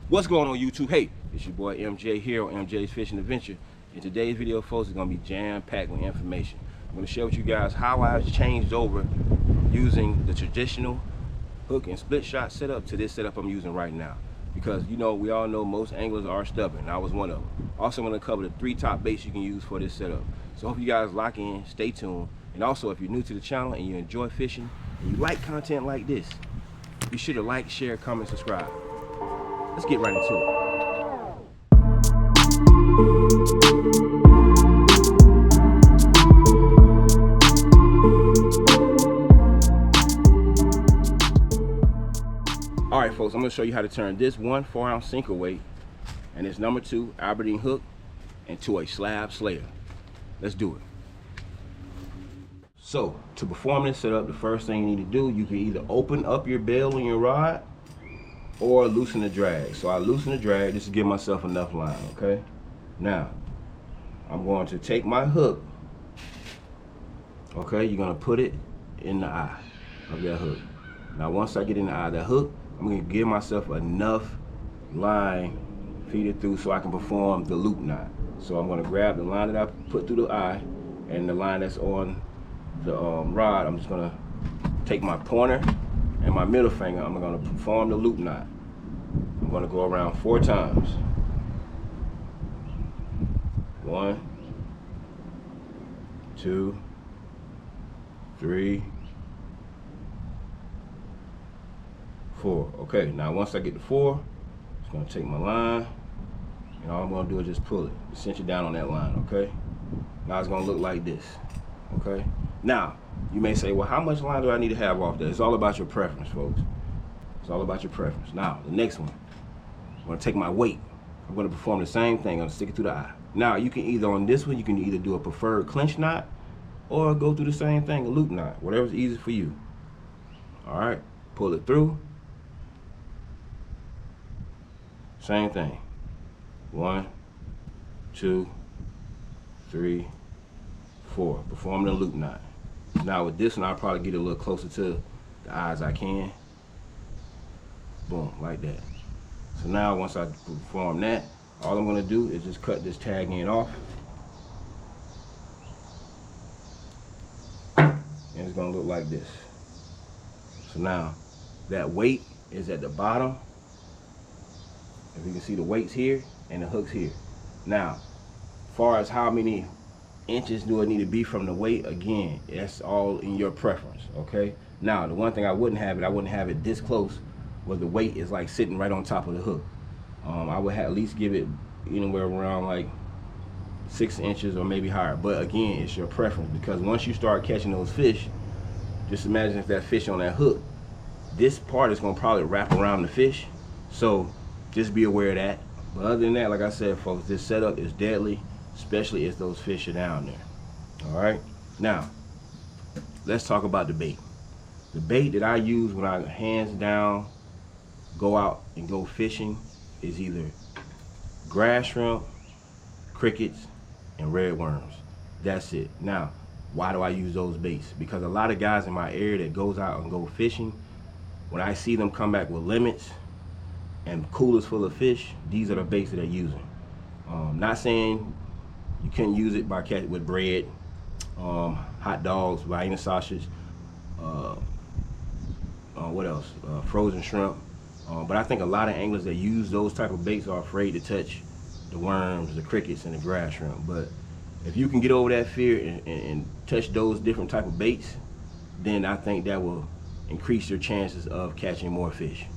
What's going on YouTube? Hey, it's your boy MJ here on MJ's Fishing Adventure. In today's video, folks, is going to be jam-packed with information. I'm going to share with you guys how I've changed over using the traditional hook and split shot setup to this setup I'm using right now. Because, you know, we all know most anglers are stubborn. I was one of them. Also, I'm going to cover the 3 top baits you can use for this setup. So I hope you guys lock in, stay tuned. And also, if you're new to the channel and you enjoy fishing and you like content like this, be sure to like, share, comment, subscribe. Let's get right into it. All right, folks, I'm gonna show you how to turn this 1 4-ounce sinker weight and this number 2 Aberdeen hook into a slab slayer. Let's do it. So, to perform this setup, the first thing you need to do, you can either open up your bail on your rod or loosen the drag. So I loosen the drag just to give myself enough line, okay? Now, I'm going to take my hook, okay? You're gonna put it in the eye of that hook. Now, once I get in the eye of that hook, I'm gonna give myself enough line, feed it through so I can perform the loop knot. So I'm gonna grab the line that I put through the eye and the line that's on the rod. I'm just gonna take my pointer and my middle finger. I'm gonna perform the loop knot. I'm gonna go around 4 times. 1, 2, 3, 4. Okay, now once I get to 4, I'm just gonna take my line, and all I'm gonna do is just pull it, cinch it down on that line, okay? Now it's gonna look like this, okay? Now, you may say, well, how much line do I need to have off there? It's all about your preference, folks. It's all about your preference. Now, the next one, I'm gonna take my weight. I'm gonna perform the same thing. I'm gonna stick it through the eye. Now, you can either, on this one, you can either do a preferred clinch knot or go through the same thing, a loop knot, whatever's easy for you. All right, pull it through. Same thing. 1, 2, 3, 4. Perform the loop knot. Now with this one, I'll probably get a little closer to the eye as I can. Boom, like that. So now once I perform that, all I'm gonna do is just cut this tag end off. And it's gonna look like this. So now, that weight is at the bottom. If you can see, the weight's here and the hook's here. Now, as far as how many inches do it need to be from the weight, again, that's all in your preference, okay? Now, the one thing I wouldn't have it this close where the weight is like sitting right on top of the hook. I would at least give it anywhere around like 6 inches or maybe higher. But again, it's your preference, because once you start catching those fish, just imagine if that fish on that hook, this part is gonna probably wrap around the fish. So just be aware of that. But other than that, like I said, folks, this setup is deadly, especially if those fish are down there. All right, now let's talk about the bait. The bait that I use when I hands down go out and go fishing is either grass shrimp, crickets, and red worms. That's it. Now, why do I use those baits? Because a lot of guys in my area that goes out and go fishing, when I see them come back with limits and coolers full of fish, these are the baits that they're using. Not saying you can't use it by catching with bread, hot dogs, Vienna sausage, what else? Frozen shrimp. But I think a lot of anglers that use those type of baits are afraid to touch the worms, the crickets, and the grass shrimp. But if you can get over that fear and touch those different type of baits, then I think that will increase your chances of catching more fish.